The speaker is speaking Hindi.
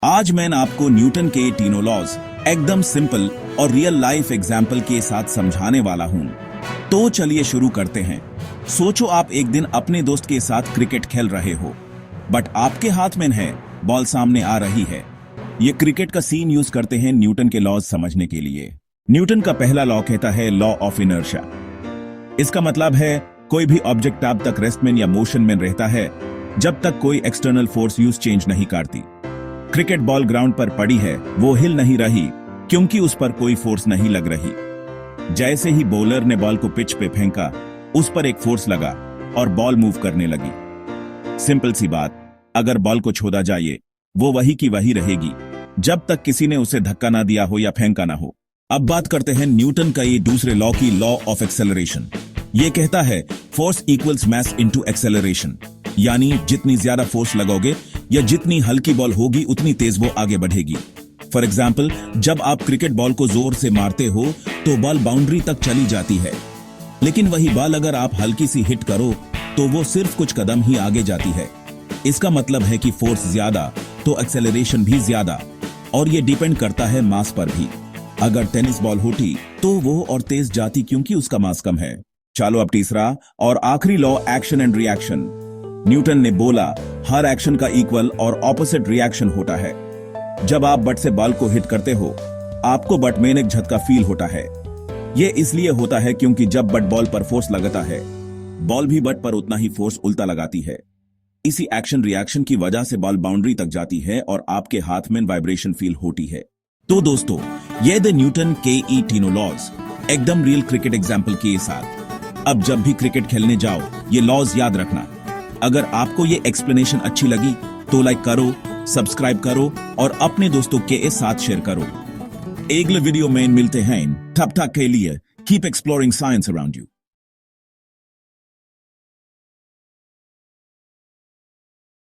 आज मैं आपको न्यूटन के तीनों लॉज एकदम सिंपल और रियल लाइफ एग्जाम्पल के साथ समझाने वाला हूं। तो चलिए शुरू करते हैं। सोचो आप एक दिन अपने दोस्त के साथ क्रिकेट खेल रहे हो, बट आपके हाथ में है, बॉल सामने आ रही है। ये क्रिकेट का सीन यूज करते हैं न्यूटन के लॉज समझने के लिए। न्यूटन का पहला लॉ कहता है लॉ ऑफ इनर्शिया। इसका मतलब है कोई भी ऑब्जेक्ट तब तक रेस्ट में या मोशन में रहता है जब तक कोई एक्सटर्नल फोर्स यूज चेंज नहीं करती। क्रिकेट बॉल ग्राउंड पर पड़ी है, वो हिल नहीं रही क्योंकि उस पर कोई फोर्स नहीं लग रही। जैसे ही बॉलर ने बॉल को पिच पे फेंका, उस पर एक फोर्स लगा और बॉल मूव करने लगी। सिंपल सी बात, अगर बॉल को छोड़ा जाए वो वही की वही रहेगी जब तक किसी ने उसे धक्का ना दिया हो या फेंका ना हो। अब बात करते हैं न्यूटन का ये दूसरे लॉ की, लॉ ऑफ एक्सेलरेशन। ये कहता है force equals mass into acceleration, यानी जितनी ज्यादा फोर्स लगोगे या जितनी हल्की बॉल होगी उतनी तेज वो आगे बढ़ेगी। फॉर एग्जाम्पल, जब आप क्रिकेट बॉल को जोर से मारते हो तो बॉल बाउंड्री तक चली जाती है, लेकिन वही बॉल अगर आप हल्की सी हिट करो तो वो सिर्फ कुछ कदम ही आगे जाती है। इसका मतलब है कि फोर्स ज्यादा तो एक्सेलरेशन भी ज्यादा, और ये डिपेंड करता है मास पर भी। अगर टेनिस बॉल होती तो वो और तेज जाती क्योंकि उसका मास कम है। चलो अब तीसरा और आखिरी law, action and reaction. Newton ने बोला हर एक्शन का इक्वल और ऑपोजिट रिएक्शन होता है। जब आप बट से बॉल को हिट करते हो, आपको बट में एक झटका फील होता है। यह इसलिए होता है क्योंकि जब बट बॉल पर फोर्स लगाता है, बॉल भी बट पर उतना ही फोर्स उल्टा लगाती है। इसी एक्शन रिएक्शन की वजह से बॉल बाउंड्री तक जाती है और आपके हाथ में वाइब्रेशन फील होती है। तो दोस्तों, ये द न्यूटन के तीनों लॉज एकदम रियल क्रिकेट एग्जाम्पल के साथ। अब जब भी क्रिकेट खेलने जाओ, ये लॉज याद रखना। अगर आपको ये एक्सप्लेनेशन अच्छी लगी तो लाइक करो, सब्सक्राइब करो और अपने दोस्तों के साथ शेयर करो। अगले वीडियो में मिलते हैं, तब तक के लिए keep exploring science around you.